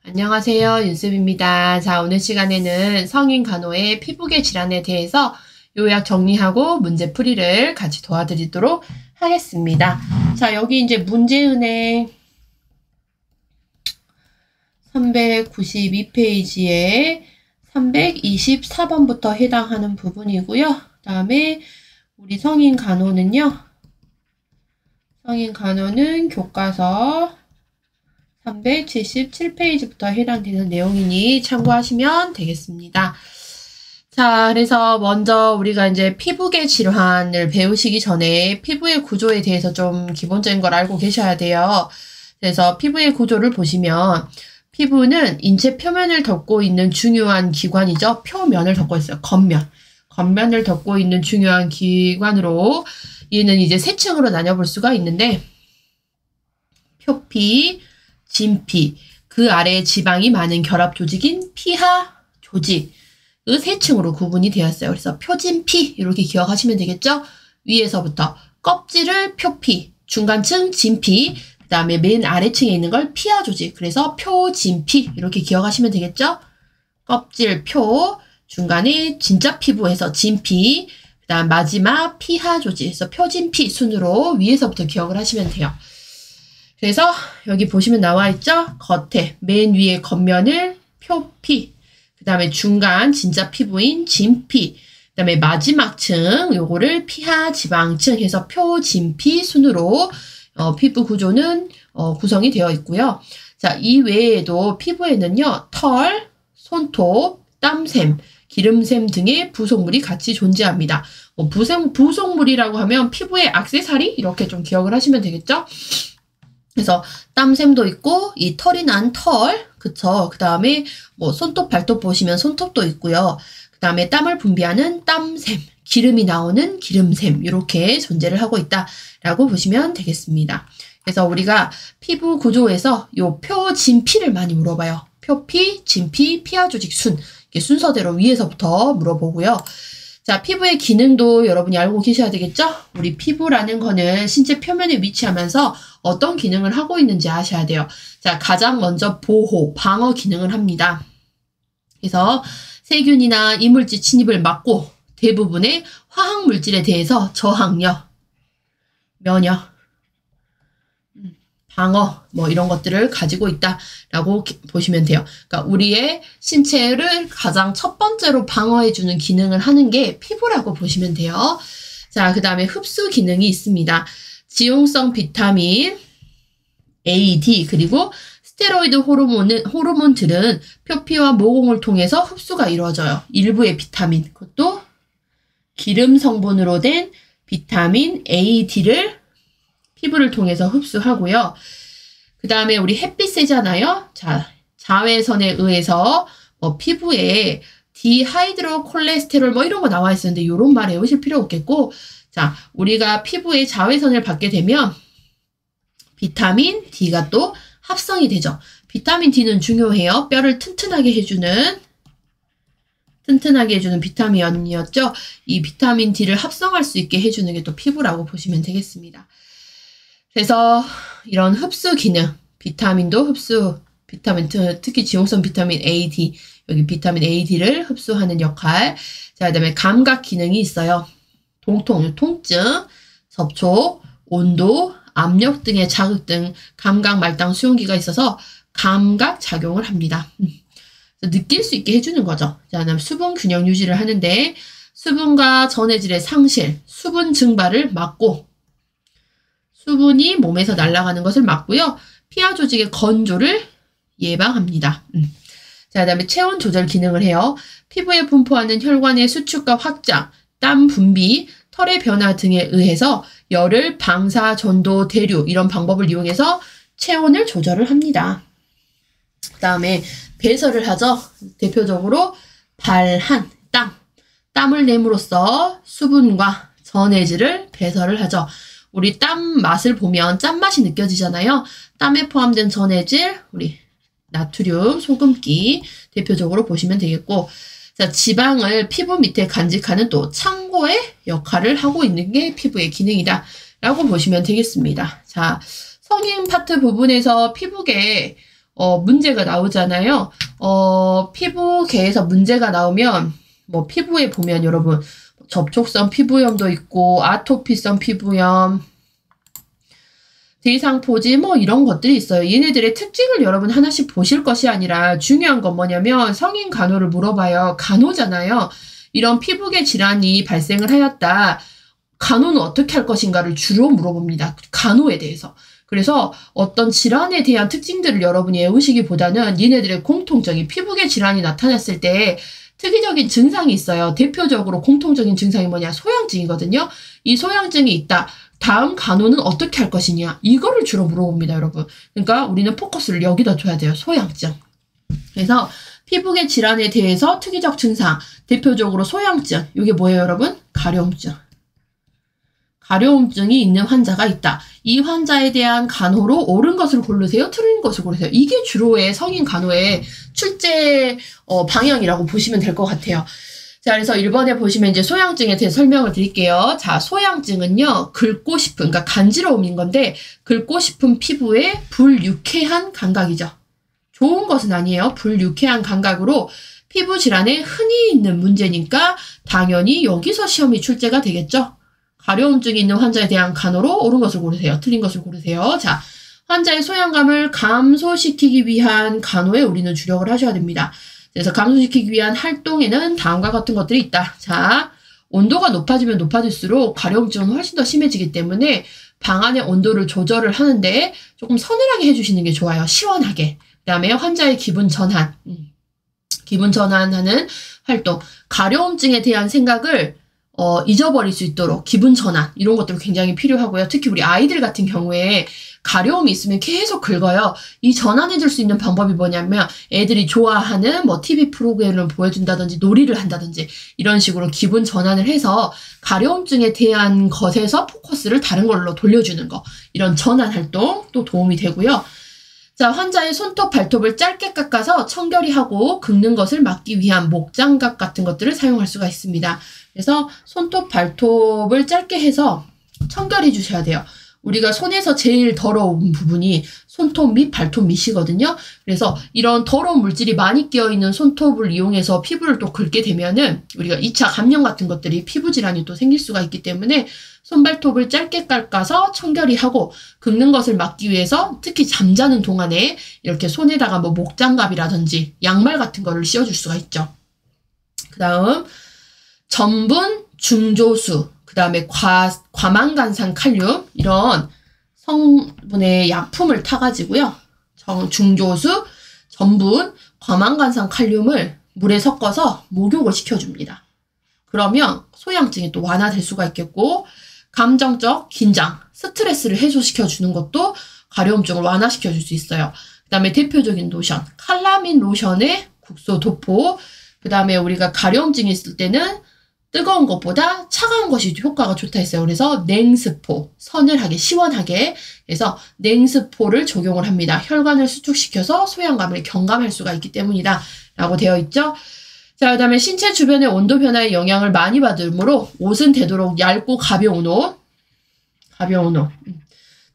안녕하세요. 윤습입니다. 자, 오늘 시간에는 성인 간호의 피부계 질환에 대해서 요약 정리하고 문제 풀이를 같이 도와드리도록 하겠습니다. 자, 여기 이제 문제은행 392페이지에 324번부터 해당하는 부분이고요. 그 다음에 우리 성인 간호는요. 성인 간호는 교과서 377페이지부터 해당되는 내용이니 참고하시면 되겠습니다. 자, 그래서 먼저 우리가 이제 피부계 질환을 배우시기 전에 피부의 구조에 대해서 좀 기본적인 걸 알고 계셔야 돼요. 그래서 피부의 구조를 보시면 피부는 인체 표면을 덮고 있는 중요한 기관이죠. 표면을 덮고 있어요. 겉면. 겉면을 덮고 있는 중요한 기관으로 얘는 이제 세 층으로 나눠볼 수가 있는데 표피, 진피, 그 아래에 지방이 많은 결합 조직인 피하 조직, 그 세 층으로 구분이 되었어요. 그래서 표진피 이렇게 기억하시면 되겠죠? 위에서부터 껍질을 표피, 중간층 진피, 그 다음에 맨 아래층에 있는 걸 피하 조직, 그래서 표진피 이렇게 기억하시면 되겠죠? 껍질 표, 중간에 진짜 피부에서 진피, 그 다음 마지막 피하 조직에서 표진피 순으로 위에서부터 기억을 하시면 돼요. 그래서 여기 보시면 나와 있죠? 겉에 맨 위에 겉면을 표피, 그 다음에 중간 진짜 피부인 진피, 그 다음에 마지막 층 요거를 피하 지방층 해서 표진피 순으로 피부 구조는 구성이 되어 있고요. 자, 이 외에도 피부에는요 털, 손톱, 땀샘, 기름샘 등의 부속물이 같이 존재합니다. 부속물이라고 하면 피부의 액세서리 이렇게 좀 기억을 하시면 되겠죠? 그래서 땀샘도 있고 이 털이 난 털, 그쵸? 그 다음에 뭐 손톱, 발톱 보시면 손톱도 있고요. 그 다음에 땀을 분비하는 땀샘, 기름이 나오는 기름샘 이렇게 존재를 하고 있다라고 보시면 되겠습니다. 그래서 우리가 피부 구조에서 요 표, 진피를 많이 물어봐요. 표피, 진피, 피하 조직 순 이렇게 순서대로 위에서부터 물어보고요. 자, 피부의 기능도 여러분이 알고 계셔야 되겠죠? 우리 피부라는 거는 신체 표면에 위치하면서 어떤 기능을 하고 있는지 아셔야 돼요. 자, 가장 먼저 보호, 방어 기능을 합니다. 그래서 세균이나 이물질 침입을 막고 대부분의 화학물질에 대해서 저항력, 면역, 방어 뭐 이런 것들을 가지고 있다라고 보시면 돼요. 그러니까 우리의 신체를 가장 첫 번째로 방어해주는 기능을 하는 게 피부라고 보시면 돼요. 자, 그 다음에 흡수 기능이 있습니다. 지용성 비타민 A, D 그리고 스테로이드 호르몬들은 표피와 모공을 통해서 흡수가 이루어져요. 일부의 비타민, 그것도 기름 성분으로 된 비타민 A, D를 피부를 통해서 흡수하고요. 그 다음에 우리 햇빛 쐬잖아요. 자, 자외선에 의해서 피부에 디하이드로콜레스테롤 뭐 이런 거 나와 있었는데 이런 말 외우실 필요 없겠고, 자, 우리가 피부에 자외선을 받게 되면 비타민 D가 또 합성이 되죠. 비타민 D는 중요해요. 뼈를 튼튼하게 해주는 비타민이었죠. 이 비타민 D를 합성할 수 있게 해주는 게 또 피부라고 보시면 되겠습니다. 그래서 이런 흡수 기능, 비타민도 흡수, 특히 지용성 비타민 A, D, 여기 비타민 A, D를 흡수하는 역할. 자, 그 다음에 감각 기능이 있어요. 통증, 접촉, 온도, 압력 등의 자극 등 감각 말당 수용기가 있어서 감각 작용을 합니다. 느낄 수 있게 해주는 거죠. 자, 그다음 수분 균형 유지를 하는데 수분과 전해질의 상실, 수분 증발을 막고 수분이 몸에서 날아가는 것을 막고요. 피하 조직의 건조를 예방합니다. 자, 그다음에 체온 조절 기능을 해요. 피부에 분포하는 혈관의 수축과 확장, 땀 분비, 털의 변화 등에 의해서 열을 방사, 전도, 대류 이런 방법을 이용해서 체온을 조절을 합니다. 그 다음에 배설을 하죠. 대표적으로 발한, 땀을 내므로써 수분과 전해질을 배설을 하죠. 우리 땀 맛을 보면 짠맛이 느껴지잖아요. 땀에 포함된 전해질, 우리 나트륨, 소금기 대표적으로 보시면 되겠고, 자, 지방을 피부 밑에 간직하는 또 창고의 역할을 하고 있는 게 피부의 기능이다 라고 보시면 되겠습니다. 자, 성인 파트 부분에서 피부계 문제가 나오잖아요. 피부계에서 문제가 나오면, 뭐, 피부에 보면 여러분, 접촉성 피부염도 있고, 아토피성 피부염, 대상포지 뭐 이런 것들이 있어요. 얘네들의 특징을 여러분 하나씩 보실 것이 아니라 중요한 건 뭐냐면 성인 간호를 물어봐요. 간호잖아요. 이런 피부계 질환이 발생을 하였다. 간호는 어떻게 할 것인가를 주로 물어봅니다. 간호에 대해서. 그래서 어떤 질환에 대한 특징들을 여러분이 외우시기보다는 얘네들의 공통적인 피부계 질환이 나타났을 때 특이적인 증상이 있어요. 대표적으로 공통적인 증상이 뭐냐? 소양증이거든요. 이 소양증이 있다. 다음 간호는 어떻게 할 것이냐? 이거를 주로 물어봅니다, 여러분. 그러니까 우리는 포커스를 여기다 줘야 돼요. 소양증. 그래서 피부계 질환에 대해서 특이적 증상, 대표적으로 소양증. 이게 뭐예요, 여러분? 가려움증. 가려움증이 있는 환자가 있다. 이 환자에 대한 간호로 옳은 것을 고르세요? 틀린 것을 고르세요? 이게 주로의 성인 간호의 출제 방향이라고 보시면 될 것 같아요. 자, 그래서 1번에 보시면 이제 소양증에 대해 설명을 드릴게요. 자, 소양증은요, 긁고 싶은, 그러니까 간지러움인 건데, 긁고 싶은 피부에 불유쾌한 감각이죠. 좋은 것은 아니에요. 불유쾌한 감각으로 피부 질환에 흔히 있는 문제니까 당연히 여기서 시험이 출제가 되겠죠. 가려움증이 있는 환자에 대한 간호로 옳은 것을 고르세요. 틀린 것을 고르세요. 자, 환자의 소양감을 감소시키기 위한 간호에 우리는 주력을 하셔야 됩니다. 그래서 감소시키기 위한 활동에는 다음과 같은 것들이 있다. 자, 온도가 높아지면 높아질수록 가려움증은 훨씬 더 심해지기 때문에 방 안의 온도를 조절을 하는데 조금 서늘하게 해주시는 게 좋아요. 시원하게. 그 다음에 환자의 기분 전환. 기분 전환하는 활동. 가려움증에 대한 생각을 잊어버릴 수 있도록 기분 전환 이런 것들이 굉장히 필요하고요. 특히 우리 아이들 같은 경우에 가려움이 있으면 계속 긁어요. 이 전환해줄 수 있는 방법이 뭐냐면 애들이 좋아하는 뭐 TV 프로그램을 보여준다든지 놀이를 한다든지 이런 식으로 기분 전환을 해서 가려움증에 대한 것에서 포커스를 다른 걸로 돌려주는 거 이런 전환 활동 또 도움이 되고요. 자, 환자의 손톱, 발톱을 짧게 깎아서 청결히하고 긁는 것을 막기 위한 목장갑 같은 것들을 사용할 수가 있습니다. 그래서 손톱, 발톱을 짧게 해서 청결해 주셔야 돼요. 우리가 손에서 제일 더러운 부분이 손톱 및 발톱 밑이거든요. 그래서 이런 더러운 물질이 많이 끼어있는 손톱을 이용해서 피부를 또 긁게 되면은 우리가 2차 감염 같은 것들이 피부 질환이 또 생길 수가 있기 때문에 손발톱을 짧게 깎아서 청결히 하고 긁는 것을 막기 위해서 특히 잠자는 동안에 이렇게 손에다가 뭐 목장갑이라든지 양말 같은 거를 씌워줄 수가 있죠. 그 다음 전분, 중조수, 그 다음에 과망간산 칼륨 이런 성분의 약품을 타가지고요. 중조수, 전분, 과망간산 칼륨을 물에 섞어서 목욕을 시켜줍니다. 그러면 소양증이 또 완화될 수가 있겠고 감정적 긴장, 스트레스를 해소시켜주는 것도 가려움증을 완화시켜줄 수 있어요. 그 다음에 대표적인 로션, 칼라민 로션의 국소 도포, 그 다음에 우리가 가려움증이 있을 때는 뜨거운 것보다 차가운 것이 효과가 좋다 했어요. 그래서 냉스포, 서늘하게, 시원하게 해서 냉스포를 적용을 합니다. 혈관을 수축시켜서 소양감을 경감할 수가 있기 때문이다 라고 되어 있죠. 자, 그 다음에 신체 주변의 온도 변화에 영향을 많이 받으므로 옷은 되도록 얇고 가벼운 옷,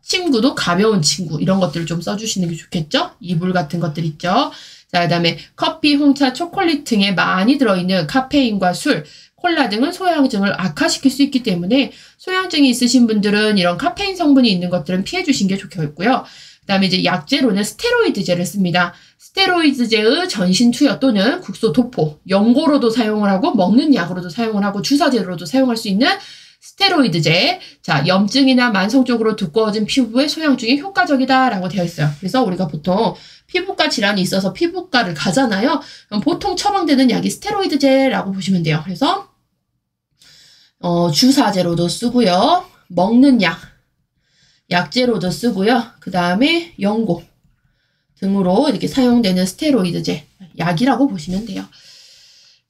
친구도 가벼운 친구 이런 것들을 좀 써주시는 게 좋겠죠. 이불 같은 것들 있죠. 자, 그 다음에 커피, 홍차, 초콜릿 등에 많이 들어있는 카페인과 술, 콜라 등은 소양증을 악화시킬 수 있기 때문에 소양증이 있으신 분들은 이런 카페인 성분이 있는 것들은 피해 주신 게 좋겠고요. 그 다음에 이제 약제로는 스테로이드제를 씁니다. 스테로이드제의 전신 투여 또는 국소 도포, 연고로도 사용을 하고 먹는 약으로도 사용을 하고 주사제로도 사용할 수 있는 스테로이드제. 자, 염증이나 만성적으로 두꺼워진 피부에 소양증이 효과적이다라고 되어 있어요. 그래서 우리가 보통 피부과 질환이 있어서 피부과를 가잖아요. 그럼 보통 처방되는 약이 스테로이드제라고 보시면 돼요. 그래서 주사제로도 쓰고요. 먹는 약제로도 쓰고요. 그 다음에 연고 등으로 이렇게 사용되는 스테로이드제, 약이라고 보시면 돼요.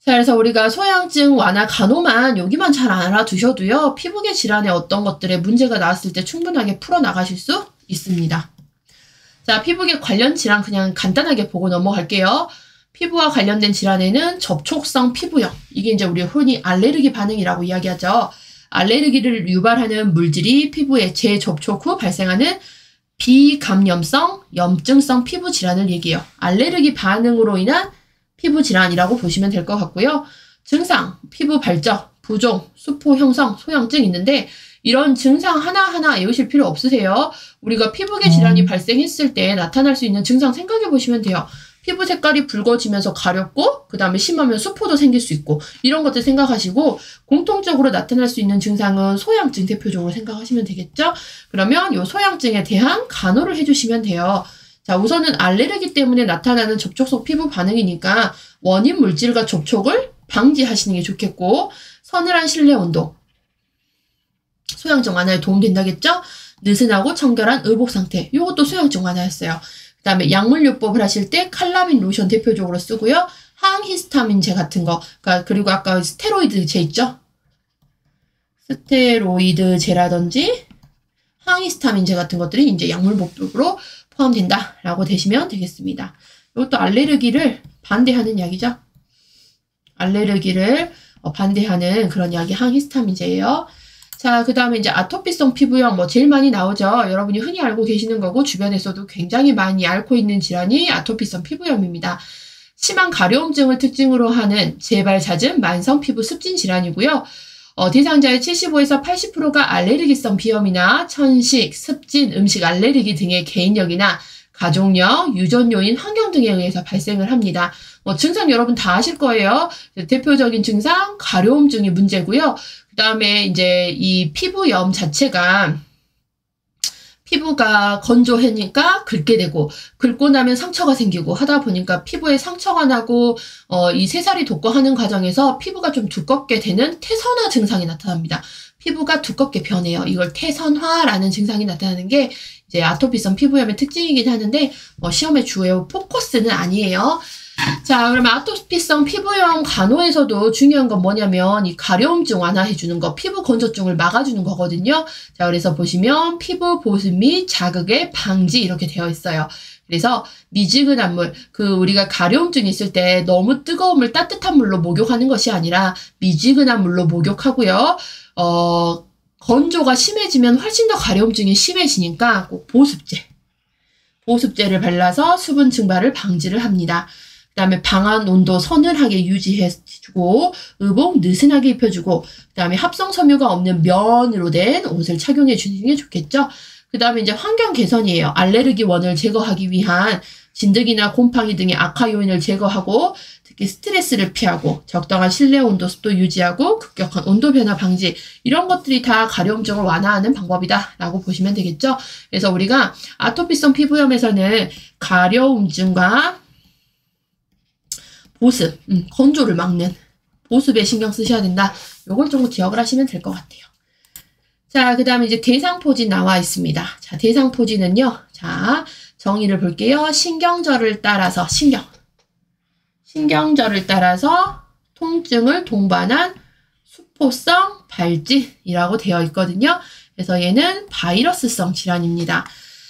자, 그래서 우리가 소양증 완화 간호만 여기만 잘 알아두셔도요. 피부계 질환에 어떤 것들에 문제가 나왔을 때 충분하게 풀어나가실 수 있습니다. 자, 피부계 관련 질환 그냥 간단하게 보고 넘어갈게요. 피부와 관련된 질환에는 접촉성 피부염, 이게 이제 우리 흔히 알레르기 반응이라고 이야기하죠. 알레르기를 유발하는 물질이 피부에 재접촉 후 발생하는 비감염성 염증성 피부 질환을 얘기해요. 알레르기 반응으로 인한 피부 질환이라고 보시면 될 것 같고요. 증상, 피부 발적, 부종, 수포 형성, 소형증 있는데 이런 증상 하나하나 외우실 필요 없으세요. 우리가 피부계 질환이 발생했을 때 나타날 수 있는 증상 생각해 보시면 돼요. 피부 색깔이 붉어지면서 가렵고 그 다음에 심하면 수포도 생길 수 있고 이런 것들 생각하시고 공통적으로 나타날 수 있는 증상은 소양증 대표적으로 생각하시면 되겠죠? 그러면 이 소양증에 대한 간호를 해주시면 돼요. 자, 우선은 알레르기 때문에 나타나는 접촉성 피부 반응이니까 원인 물질과 접촉을 방지하시는 게 좋겠고 서늘한 실내 온도 소양증 완화에 도움된다겠죠? 느슨하고 청결한 의복 상태 이것도 소양증 완화였어요. 그 다음에 약물요법을 하실 때 칼라민 로션 대표적으로 쓰고요. 항히스타민제 같은 거 그리고 아까 스테로이드제 있죠? 스테로이드제라든지 항히스타민제 같은 것들이 이제 약물요법으로 포함된다라고 되시면 되겠습니다. 이것도 알레르기를 반대하는 약이죠. 알레르기를 반대하는 그런 약이 항히스타민제예요. 자, 그 다음에 이제 아토피성 피부염 제일 많이 나오죠. 여러분이 흔히 알고 계시는 거고 주변에서도 굉장히 많이 앓고 있는 질환이 아토피성 피부염입니다. 심한 가려움증을 특징으로 하는 재발 잦은 만성 피부 습진 질환이고요. 대상자의 75에서 80%가 알레르기성 비염이나 천식, 습진, 음식 알레르기 등의 개인력이나 가족력, 유전 요인, 환경 등에 의해서 발생을 합니다. 증상 여러분 다 아실 거예요. 대표적인 증상 가려움증이 문제고요. 그 다음에 이제 이 피부염 자체가 피부가 건조하니까 긁게 되고 긁고 나면 상처가 생기고 하다 보니까 피부에 상처가 나고 이 새살이 돋고 하는 과정에서 피부가 좀 두껍게 되는 태선화 증상이 나타납니다. 피부가 두껍게 변해요. 이걸 태선화라는 증상이 나타나는 게 이제 아토피성 피부염의 특징이긴 하는데 시험에 주요 포커스는 아니에요. 자, 그러면 아토피성 피부염 간호에서도 중요한 건 뭐냐면 이 가려움증 완화해주는 거, 피부 건조증을 막아주는 거거든요. 자, 그래서 보시면 피부 보습 및 자극의 방지 이렇게 되어 있어요. 그래서 미지근한 물, 우리가 가려움증이 있을 때 너무 뜨거운 물, 따뜻한 물로 목욕하는 것이 아니라 미지근한 물로 목욕하고요. 건조가 심해지면 훨씬 더 가려움증이 심해지니까 꼭 보습제를 발라서 수분 증발을 방지를 합니다. 그 다음에 방안 온도 서늘하게 유지해주고 의복 느슨하게 입혀주고 그 다음에 합성 섬유가 없는 면으로 된 옷을 착용해 주는 게 좋겠죠. 그 다음에 이제 환경 개선이에요. 알레르기 원을 제거하기 위한 진드기나 곰팡이 등의 악화 요인을 제거하고 특히 스트레스를 피하고 적당한 실내 온도 습도 유지하고 급격한 온도 변화 방지 이런 것들이 다 가려움증을 완화하는 방법이다 라고 보시면 되겠죠. 그래서 우리가 아토피성 피부염에서는 가려움증과 보습, 건조를 막는 보습에 신경 쓰셔야 된다. 요걸 좀 기억을 하시면 될 것 같아요. 자, 그 다음에 이제 대상포진 나와 있습니다. 자, 대상포진은요. 자, 정의를 볼게요. 신경절을 따라서 신경절을 따라서 통증을 동반한 수포성 발진이라고 되어 있거든요. 그래서 얘는 바이러스성 질환입니다.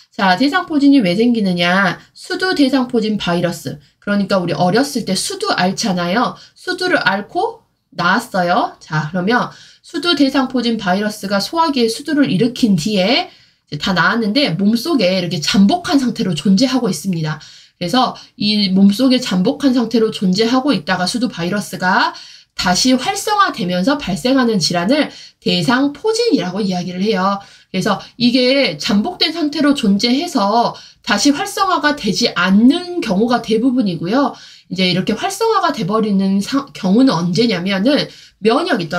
자, 대상포진이 왜 생기느냐? 수두 대상포진 바이러스. 그러니까 우리 어렸을 때 수두 앓잖아요. 수두를 앓고 나았어요. 자, 그러면 수두 대상포진 바이러스가 소화기에 수두를 일으킨 뒤에 이제 다 나았는데 몸속에 이렇게 잠복한 상태로 존재하고 있습니다. 그래서 이 몸속에 잠복한 상태로 존재하고 있다가 수두 바이러스가 다시 활성화되면서 발생하는 질환을 대상포진이라고 이야기를 해요. 그래서 이게 잠복된 상태로 존재해서 다시 활성화가 되지 않는 경우가 대부분이고요. 이제 이렇게 활성화가 돼버리는 경우는 언제냐면은 면역이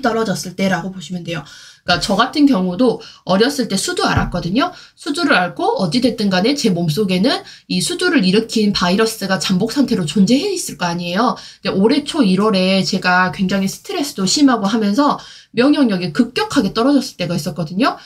떨어졌을 때라고 보시면 돼요. 그러니까 저 같은 경우도 어렸을 때 수두 앓았거든요. 수두를 앓고 어찌됐든 간에 제 몸속에는 이 수두를 일으킨 바이러스가 잠복 상태로 존재해 있을 거 아니에요. 근데 올해 초 1월에 제가 굉장히 스트레스도 심하고 하면서 면역력이 급격하게 떨어졌을 때가 있었거든요.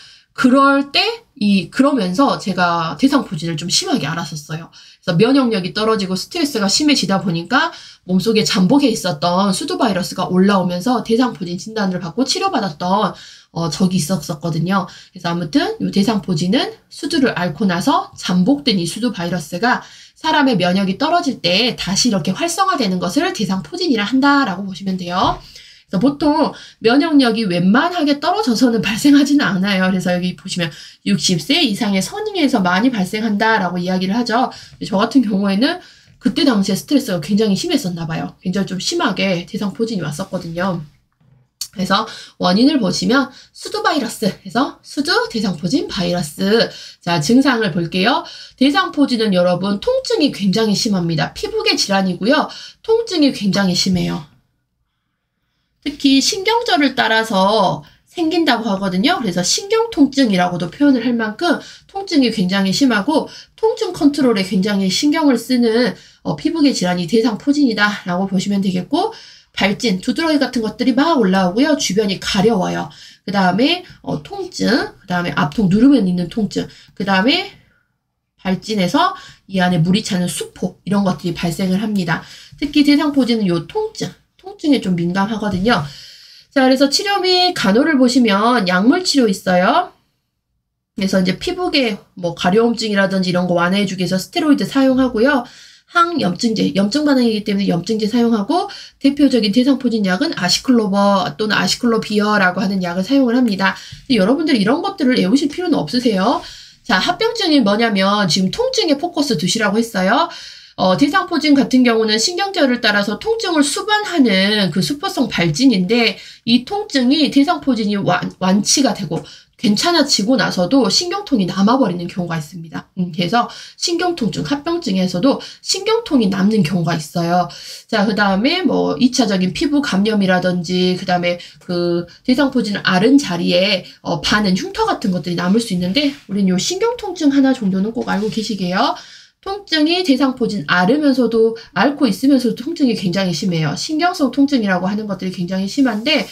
그러면서 제가 대상포진을 좀 심하게 앓았었어요. 그래서 면역력이 떨어지고 스트레스가 심해지다 보니까 몸속에 잠복해 있었던 수두 바이러스가 올라오면서 대상포진 진단을 받고 치료받았던 적이 있었거든요. 그래서 아무튼 이 대상포진은 수두를 앓고 나서 잠복된 이 수두 바이러스가 사람의 면역이 떨어질 때 다시 이렇게 활성화되는 것을 대상포진이라 한다라고 보시면 돼요. 그래서 보통 면역력이 웬만하게 떨어져서는 발생하지는 않아요. 그래서 여기 보시면 60세 이상의 선ing에서 많이 발생한다라고 이야기를 하죠. 저 같은 경우에는 그때 당시에 스트레스가 굉장히 심했었나 봐요. 굉장히 좀 심하게 대상포진이 왔었거든요. 그래서 원인을 보시면 수두 바이러스 해서 수두 대상포진 바이러스. 자, 증상을 볼게요. 대상포진은 여러분 통증이 굉장히 심합니다. 피부계 질환이고요. 통증이 굉장히 심해요. 특히 신경절을 따라서 생긴다고 하거든요. 그래서 신경통증이라고도 표현을 할 만큼 통증이 굉장히 심하고 통증 컨트롤에 굉장히 신경을 쓰는 피부계 질환이 대상포진이다 라고 보시면 되겠고, 발진, 두드러기 같은 것들이 막 올라오고요. 주변이 가려워요. 그 다음에 통증, 그 다음에 앞통 누르면 있는 통증, 그 다음에 발진해서 이 안에 물이 차는 수포, 이런 것들이 발생을 합니다. 특히 대상포진은 요 통증에 좀 민감하거든요. 자, 그래서 치료 및 간호를 보시면 약물 치료 있어요. 그래서 이제 피부계 뭐 가려움증이라든지 이런 거 완화해주기 위해서 스테로이드 사용하고요. 항염증제, 염증 반응이기 때문에 염증제 사용하고, 대표적인 대상포진 약은 아시클로버 또는 아시클로비어라고 하는 약을 사용을 합니다. 근데 여러분들 이런 것들을 외우실 필요는 없으세요. 자, 합병증이 뭐냐면 지금 통증에 포커스 두시라고 했어요. 대상포진 같은 경우는 신경절을 따라서 통증을 수반하는 그 수포성 발진인데, 이 통증이 대상포진이 완치가 되고 괜찮아지고 나서도 신경통이 남아버리는 경우가 있습니다. 그래서 신경통증, 합병증에서도 신경통이 남는 경우가 있어요. 자, 그 다음에 뭐 2차적인 피부 감염이라든지, 그 다음에 그 대상포진을 앓은 자리에 반은 흉터 같은 것들이 남을 수 있는데, 우린 요 신경통증 하나 정도는 꼭 알고 계시게요. 통증이 대상포진 앓으면서도, 앓고 있으면서도 통증이 굉장히 심해요. 신경성 통증이라고 하는 것들이 굉장히 심한데,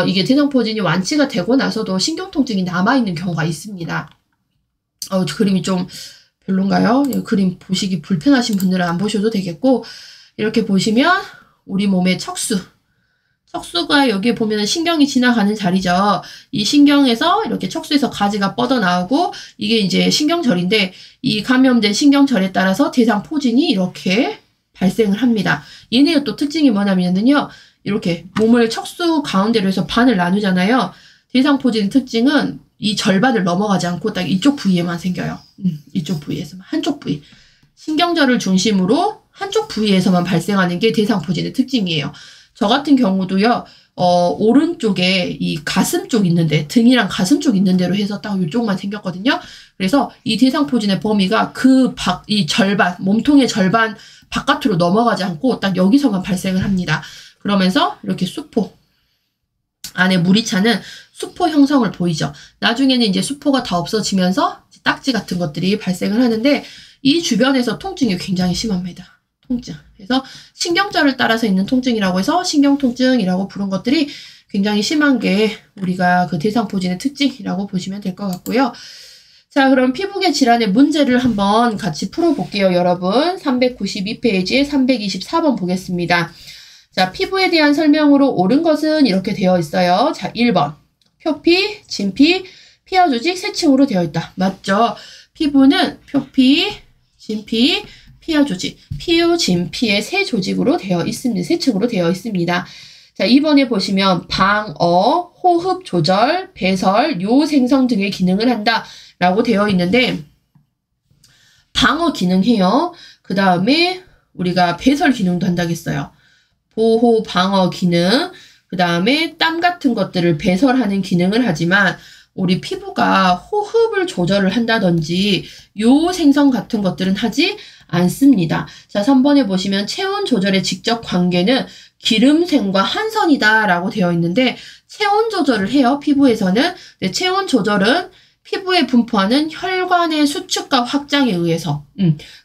이게 대상포진이 완치가 되고 나서도 신경통증이 남아있는 경우가 있습니다. 그림이 좀 별론가요? 그림 보시기 불편하신 분들은 안 보셔도 되겠고, 이렇게 보시면 우리 몸의 척수가 여기에 보면은 신경이 지나가는 자리죠. 이 신경에서 이렇게 척수에서 가지가 뻗어나오고, 이게 이제 신경절인데, 이 감염된 신경절에 따라서 대상포진이 이렇게 발생을 합니다. 얘네의 또 특징이 뭐냐면요, 이렇게 몸을 척수 가운데로 해서 반을 나누잖아요. 대상포진 특징은 이 절반을 넘어가지 않고 딱 이쪽 부위에만 생겨요. 이쪽 부위에서만, 한쪽 부위. 신경절을 중심으로 한쪽 부위에서만 발생하는 게 대상포진의 특징이에요. 저 같은 경우도요, 오른쪽에 이 가슴 쪽 있는데, 등이랑 가슴 쪽 있는 데로 해서 딱 이쪽만 생겼거든요. 그래서 이 대상포진의 범위가 이 절반, 몸통의 절반 바깥으로 넘어가지 않고 딱 여기서만 발생을 합니다. 그러면서 이렇게 수포, 안에 물이 차는 수포 형성을 보이죠. 나중에는 이제 수포가 다 없어지면서 딱지 같은 것들이 발생을 하는데, 이 주변에서 통증이 굉장히 심합니다. 통증. 그래서 신경절을 따라서 있는 통증이라고 해서 신경통증이라고 부른 것들이 굉장히 심한 게 우리가 그 대상포진의 특징이라고 보시면 될 것 같고요. 자, 그럼 피부계 질환의 문제를 한번 같이 풀어볼게요, 여러분. 392페이지에 324번 보겠습니다. 자, 피부에 대한 설명으로 옳은 것은 이렇게 되어 있어요. 자, 1번. 표피, 진피, 피하 조직 세 층으로 되어 있다. 맞죠? 피부는 표피, 진피, 피하 조직, 피부, 진피의 세 조직으로 되어 있습니다. 세 층으로 되어 있습니다. 자, 2번에 보시면 방어, 호흡 조절, 배설, 요 생성 등의 기능을 한다 라고 되어 있는데, 방어 기능해요. 그 다음에 우리가 배설 기능도 한다겠어요. 보호 방어 기능, 그 다음에 땀 같은 것들을 배설하는 기능을 하지만, 우리 피부가 호흡을 조절을 한다든지 요 생성 같은 것들은 하지 않습니다. 자, 3번에 보시면 체온 조절의 직접 관계는 기름샘과 한선이다 라고 되어 있는데, 체온 조절을 해요, 피부에서는. 근데 체온 조절은 피부에 분포하는 혈관의 수축과 확장에 의해서,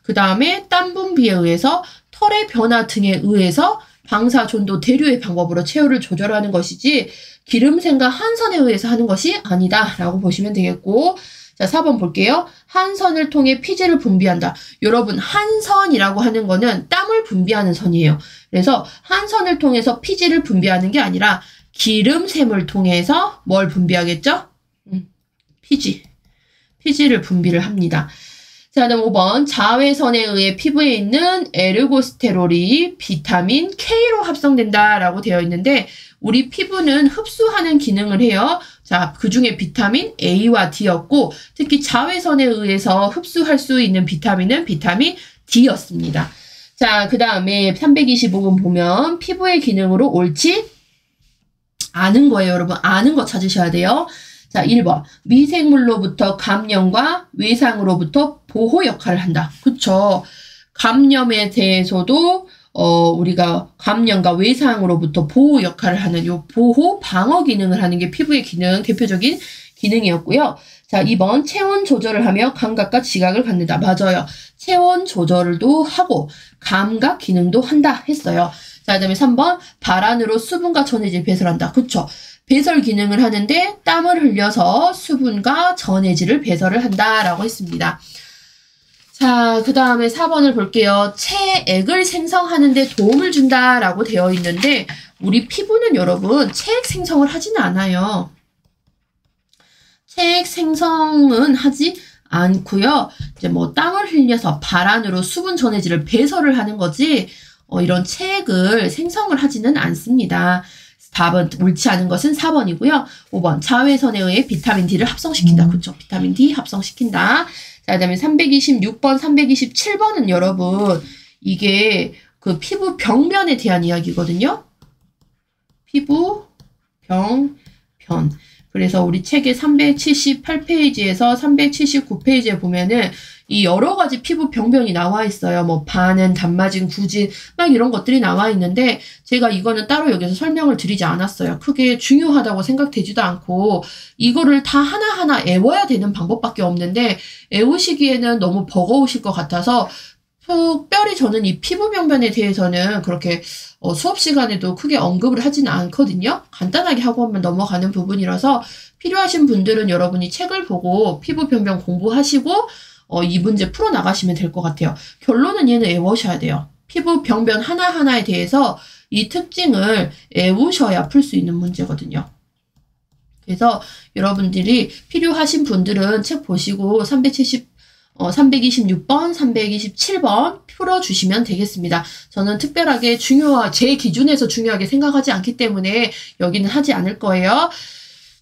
그 다음에 땀 분비에 의해서, 털의 변화 등에 의해서 방사존도 대류의 방법으로 체온을 조절하는 것이지, 기름샘과 한선에 의해서 하는 것이 아니다 라고 보시면 되겠고, 자, 4번 볼게요. 한선을 통해 피지를 분비한다. 여러분, 한선이라고 하는 거는 땀을 분비하는 선이에요. 그래서 한선을 통해서 피지를 분비하는 게 아니라 기름샘을 통해서 뭘 분비하겠죠? 피지를 분비를 합니다. 자, 다음 5번. 자외선에 의해 피부에 있는 에르고스테롤이 비타민 K로 합성된다 라고 되어 있는데, 우리 피부는 흡수하는 기능을 해요. 자, 그 중에 비타민 A와 D였고, 특히 자외선에 의해서 흡수할 수 있는 비타민은 비타민 D였습니다. 자, 그 다음에 325번 보면 피부의 기능으로 옳지 않은 거예요, 여러분. 아는 거 찾으셔야 돼요. 자, 1번. 미생물로부터 감염과 외상으로부터 보호 역할을 한다. 그쵸? 감염에 대해서도 우리가 감염과 외상으로부터 보호 역할을 하는 요 보호 방어 기능을 하는 게 피부의 기능, 대표적인 기능이었고요. 자, 2번. 체온 조절을 하며 감각과 지각을 갖는다. 맞아요. 체온 조절도 하고 감각 기능도 한다 했어요. 자, 그 다음에 3번. 발 안으로 수분과 전해질 배설한다. 그쵸? 배설 기능을 하는데 땀을 흘려서 수분과 전해질을 배설을 한다라고 했습니다. 자, 그 다음에 4번을 볼게요. 체액을 생성하는 데 도움을 준다라고 되어 있는데 우리 피부는 여러분 체액 생성을 하지는 않아요. 체액 생성은 하지 않고요. 이제 뭐 땀을 흘려서 발 안으로 수분 전해질을 배설을 하는 거지 이런 체액을 생성을 하지는 않습니다. 답은 옳지 않은 것은 4번이고요. 5번. 자외선에 의해 비타민 D를 합성시킨다. 그렇죠? 비타민 D 합성시킨다. 자, 그 다음에 326번, 327번은 여러분 이게 그 피부 병변에 대한 이야기거든요. 피부 병변. 그래서 우리 책의 378페이지에서 379페이지에 보면은 이 여러 가지 피부 병변이 나와 있어요. 뭐 반은, 단마진, 구진 막 이런 것들이 나와 있는데 제가 이거는 따로 여기서 설명을 드리지 않았어요. 크게 중요하다고 생각되지도 않고 이거를 다 하나하나 애워야 되는 방법밖에 없는데 애우시기에는 너무 버거우실 것 같아서 특별히 저는 이 피부 병변에 대해서는 그렇게 수업 시간에도 크게 언급을 하지는 않거든요. 간단하게 하고 하면 넘어가는 부분이라서 필요하신 분들은 여러분이 책을 보고 피부 병변 공부하시고 이 문제 풀어나가시면 될 것 같아요. 결론은 얘는 애우셔야 돼요. 피부 병변 하나하나에 대해서 이 특징을 애우셔야 풀 수 있는 문제거든요. 그래서 여러분들이 필요하신 분들은 책 보시고 326번, 327번 풀어주시면 되겠습니다. 저는 특별하게 제 기준에서 중요하게 생각하지 않기 때문에 여기는 하지 않을 거예요.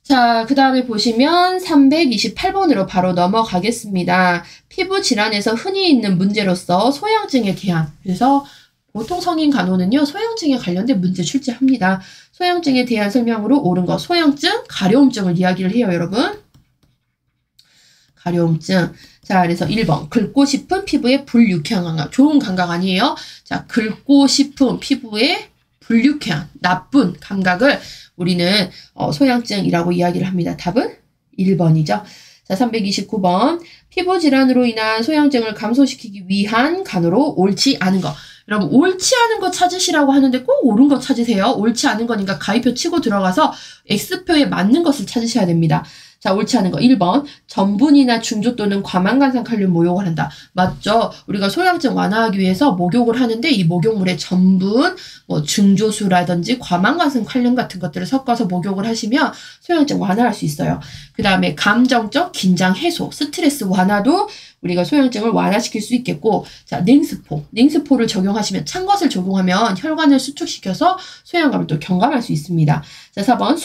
자, 그 다음에 보시면 328번으로 바로 넘어가겠습니다. 피부 질환에서 흔히 있는 문제로서 소양증에 대한, 그래서 보통 성인 간호는요, 소양증에 관련된 문제 출제합니다. 소양증에 대한 설명으로 옳은 거, 소양증, 가려움증을 이야기를 해요, 여러분. 가려움증. 자, 그래서 1번. 긁고 싶은 피부의 불유쾌한 감각. 좋은 감각 아니에요? 자, 긁고 싶은 피부의 불유쾌한, 나쁜 감각을 우리는 소양증이라고 이야기를 합니다. 답은 1번이죠. 자, 329번. 피부 질환으로 인한 소양증을 감소시키기 위한 간호로 옳지 않은 거. 여러분, 옳지 않은 거 찾으시라고 하는데 꼭 옳은 거 찾으세요. 옳지 않은 거니까 가위표 치고 들어가서 X표에 맞는 것을 찾으셔야 됩니다. 자, 옳지 않은 거 1번. 전분이나 중조 또는 과망간산 칼륨 목욕을 한다. 맞죠? 우리가 소양증 완화하기 위해서 목욕을 하는데 이 목욕물에 전분, 뭐 중조수라든지 과망간산 칼륨 같은 것들을 섞어서 목욕을 하시면 소양증 완화할 수 있어요. 그 다음에 감정적 긴장 해소, 스트레스 완화도 우리가 소양증을 완화시킬 수 있겠고, 자, 냉스포를 적용하시면, 찬 것을 적용하면 혈관을 수축시켜서 소양감을 또 경감할 수 있습니다. 자, 4번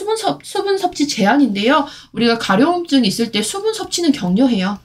수분 섭취 제한인데요. 우리가 가려움증 있을 때 수분 섭취는 격려해요.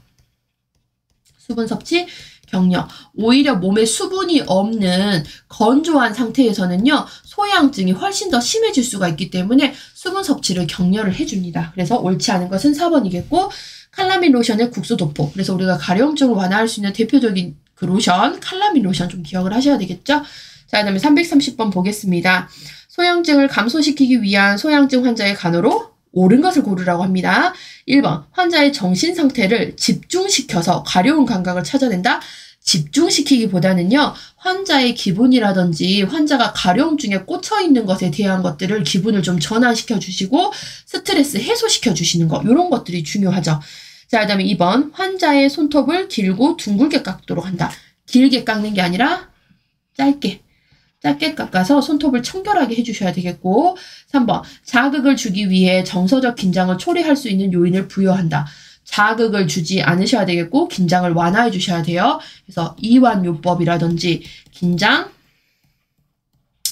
수분 섭취 격려. 오히려 몸에 수분이 없는 건조한 상태에서는요, 소양증이 훨씬 더 심해질 수가 있기 때문에 수분 섭취를 격려를 해줍니다. 그래서 옳지 않은 것은 4번이겠고, 칼라민 로션의 국수 도포. 그래서 우리가 가려움증을 완화할 수 있는 대표적인 그 로션, 칼라민 로션 좀 기억을 하셔야 되겠죠? 자, 그 다음에 330번 보겠습니다. 소양증을 감소시키기 위한 소양증 환자의 간호로 옳은 것을 고르라고 합니다. 1번, 환자의 정신 상태를 집중시켜서 가려운 감각을 찾아낸다. 집중시키기보다는요, 환자의 기분이라든지 환자가 가려움증에 꽂혀 있는 것에 대한 것들을 기분을 좀 전환시켜 주시고 스트레스 해소시켜 주시는 거, 이런 것들이 중요하죠. 자, 그 다음에 2번, 환자의 손톱을 길고 둥글게 깎도록 한다. 길게 깎는 게 아니라 짧게 깎아서 손톱을 청결하게 해주셔야 되겠고, 3번, 자극을 주기 위해 정서적 긴장을 초래할 수 있는 요인을 부여한다. 자극을 주지 않으셔야 되겠고, 긴장을 완화해 주셔야 돼요. 그래서 이완요법이라든지 긴장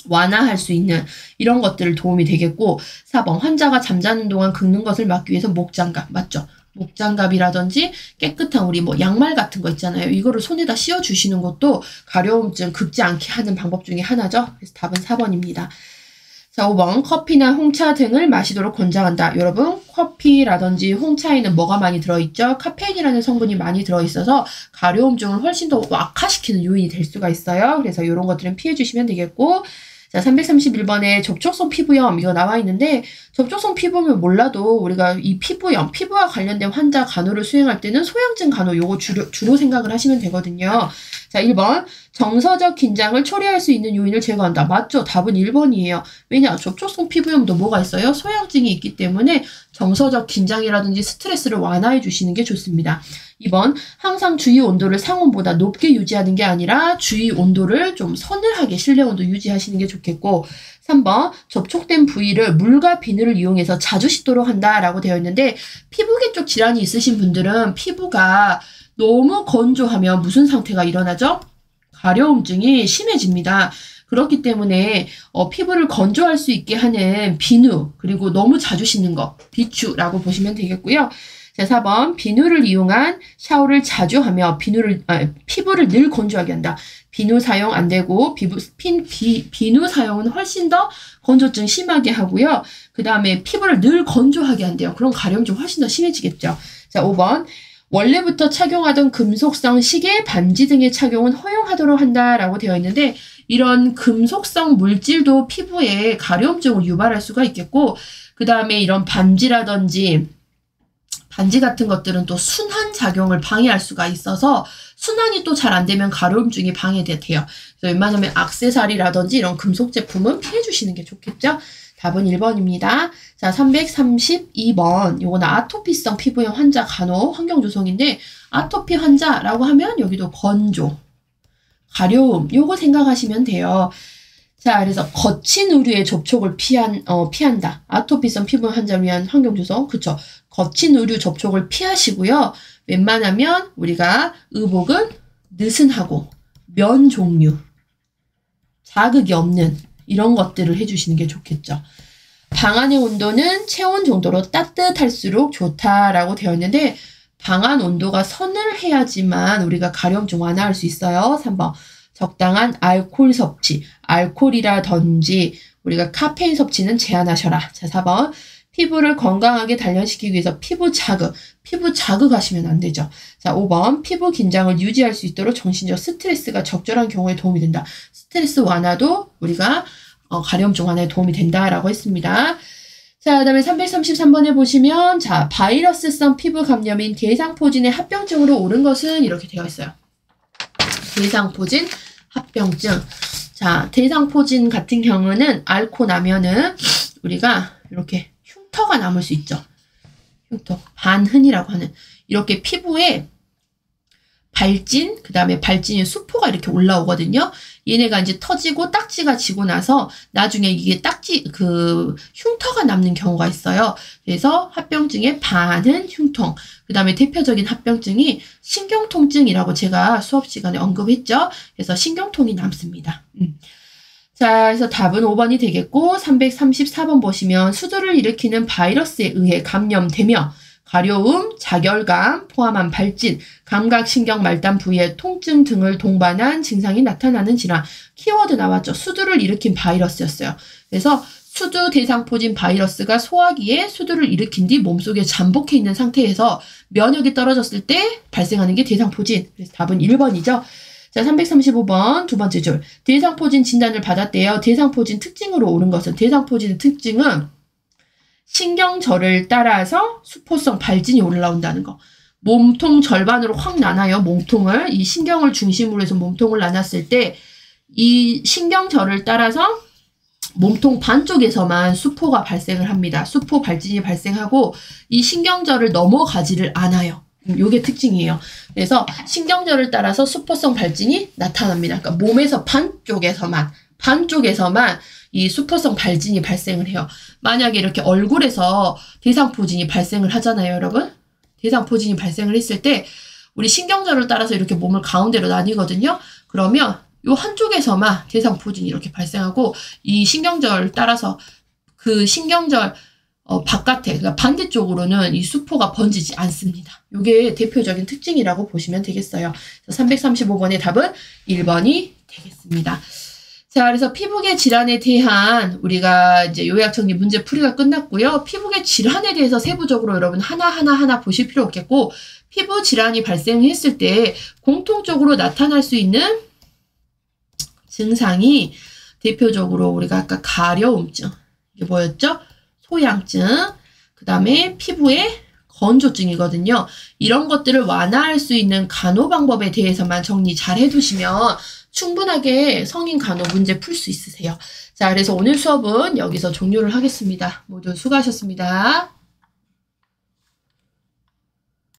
완화할 수 있는 이런 것들을 도움이 되겠고 4번 환자가 잠자는 동안 긁는 것을 막기 위해서 목장갑 맞죠? 목장갑이라든지 깨끗한 우리 뭐 양말 같은 거 있잖아요. 이거를 손에다 씌워주시는 것도 가려움증 긁지 않게 하는 방법 중에 하나죠. 그래서 답은 4번입니다. 자, 5번 커피나 홍차 등을 마시도록 권장한다. 여러분 커피라든지 홍차에는 뭐가 많이 들어있죠? 카페인이라는 성분이 많이 들어있어서 가려움증을 훨씬 더 악화시키는 요인이 될 수가 있어요. 그래서 이런 것들은 피해 주시면 되겠고 자, 331번에 접촉성 피부염 이거 나와 있는데 접촉성 피부염을 몰라도 우리가 이 피부염, 피부와 관련된 환자 간호를 수행할 때는 소양증 간호 요거 주로 생각을 하시면 되거든요. 자, 1번 정서적 긴장을 초래할 수 있는 요인을 제거한다. 맞죠? 답은 1번이에요. 왜냐? 접촉성 피부염도 뭐가 있어요? 소양증이 있기 때문에 정서적 긴장이라든지 스트레스를 완화해 주시는 게 좋습니다. 2번 항상 주위 온도를 상온보다 높게 유지하는 게 아니라 주위 온도를 좀 서늘하게 실내 온도 유지하시는 게 좋겠고 3번 접촉된 부위를 물과 비누를 이용해서 자주 씻도록 한다라고 되어 있는데 피부계 쪽 질환이 있으신 분들은 피부가 너무 건조하면 무슨 상태가 일어나죠? 가려움증이 심해집니다. 그렇기 때문에 피부를 건조할 수 있게 하는 비누 그리고 너무 자주 씻는 거 비추라고 보시면 되겠고요. 자, 4번 비누를 이용한 샤워를 자주 하며 피부를 늘 건조하게 한다. 비누 사용 안 되고 비누 사용은 훨씬 더 건조증 심하게 하고요. 그 다음에 피부를 늘 건조하게 한대요. 그럼 가려움증 훨씬 더 심해지겠죠. 자, 5번 원래부터 착용하던 금속성 시계, 반지 등의 착용은 허용하도록 한다라고 되어 있는데 이런 금속성 물질도 피부에 가려움증을 유발할 수가 있겠고 그 다음에 이런 반지 같은 것들은 또 순환 작용을 방해할 수가 있어서 순환이 또 잘 안 되면 가려움증이 방해돼요. 그래서 웬만하면 액세서리라든지 이런 금속 제품은 피해 주시는 게 좋겠죠. 답은 1번입니다. 자, 332번. 요거는 아토피성 피부염 환자 간호 환경 조성인데 아토피 환자라고 하면 여기도 건조, 가려움 요거 생각하시면 돼요. 자, 그래서 거친 의류의 접촉을 피한다. 아토피성 피부염 환자를 위한 환경 조성. 그쵸? 거친 의류 접촉을 피하시고요. 웬만하면 우리가 의복은 느슨하고 면 종류, 자극이 없는 이런 것들을 해주시는 게 좋겠죠. 방 안의 온도는 체온 정도로 따뜻할수록 좋다라고 되어 있는데 방 안 온도가 서늘해야지만 우리가 가려움증 완화할 수 있어요. 3번 적당한 알코올 섭취, 알코올이라든지 우리가 카페인 섭취는 제한하셔라. 자, 4번 피부를 건강하게 단련시키기 위해서 피부 자극하시면 안 되죠. 자, 5번 피부 긴장을 유지할 수 있도록 정신적 스트레스가 적절한 경우에 도움이 된다. 스트레스 완화도 우리가 가려움증 완화에 도움이 된다라고 했습니다. 자, 그 다음에 333번에 보시면 자, 바이러스성 피부 감염인 대상포진의 합병증으로 옳은 것은 이렇게 되어 있어요. 대상포진 합병증. 자, 대상포진 같은 경우는 앓고 나면은 우리가 이렇게 흉터가 남을 수 있죠. 흉터, 반흔이라고 하는 이렇게 피부에 발진, 그 다음에 발진의 수포가 이렇게 올라오거든요. 얘네가 이제 터지고 딱지가 지고 나서 나중에 이게 흉터가 남는 경우가 있어요. 그래서 합병증의 반흔 흉통. 그 다음에 대표적인 합병증이 신경통증이라고 제가 수업 시간에 언급했죠. 그래서 신경통이 남습니다. 자, 그래서 답은 5번이 되겠고 334번 보시면 수두를 일으키는 바이러스에 의해 감염되며 가려움, 자결감, 포함한 발진, 감각신경 말단 부위의 통증 등을 동반한 증상이 나타나는 질환. 키워드 나왔죠. 수두를 일으킨 바이러스였어요. 그래서 수두 대상포진 바이러스가 소화기에 수두를 일으킨 뒤 몸속에 잠복해 있는 상태에서 면역이 떨어졌을 때 발생하는 게 대상포진. 그래서 답은 1번이죠. 자, 335번 두 번째 줄. 대상포진 진단을 받았대요. 대상포진 특징으로 옳은 것은 대상포진의 특징은 신경절을 따라서 수포성 발진이 올라온다는 거. 몸통 절반으로 확 나눠요. 몸통을. 이 신경을 중심으로 해서 몸통을 나눴을 때 이 신경절을 따라서 몸통 반쪽에서만 수포가 발생을 합니다. 수포 발진이 발생하고 이 신경절을 넘어가지를 않아요. 요게 특징이에요. 그래서 신경절을 따라서 수포성 발진이 나타납니다. 그러니까 몸에서 반쪽에서만 이 수포성 발진이 발생을 해요. 만약에 이렇게 얼굴에서 대상포진이 발생을 하잖아요, 여러분. 대상포진이 발생을 했을 때 우리 신경절을 따라서 이렇게 몸을 가운데로 나뉘거든요. 그러면 요 한쪽에서만 대상포진이 이렇게 발생하고 이 신경절 따라서 그 신경절 바깥에, 그러니까 반대쪽으로는 이 수포가 번지지 않습니다. 이게 대표적인 특징이라고 보시면 되겠어요. 335번의 답은 1번이 되겠습니다. 자, 그래서 피부계 질환에 대한 우리가 이제 요약 정리 문제 풀이가 끝났고요. 피부계 질환에 대해서 세부적으로 여러분 하나 보실 필요 없겠고, 피부 질환이 발생했을 때 공통적으로 나타날 수 있는 증상이 대표적으로 우리가 아까 가려움증, 이게 뭐였죠? 소양증, 그 다음에 피부의 건조증이거든요. 이런 것들을 완화할 수 있는 간호 방법에 대해서만 정리 잘 해두시면 충분하게 성인 간호 문제 풀 수 있으세요. 자, 그래서 오늘 수업은 여기서 종료를 하겠습니다. 모두 수고하셨습니다.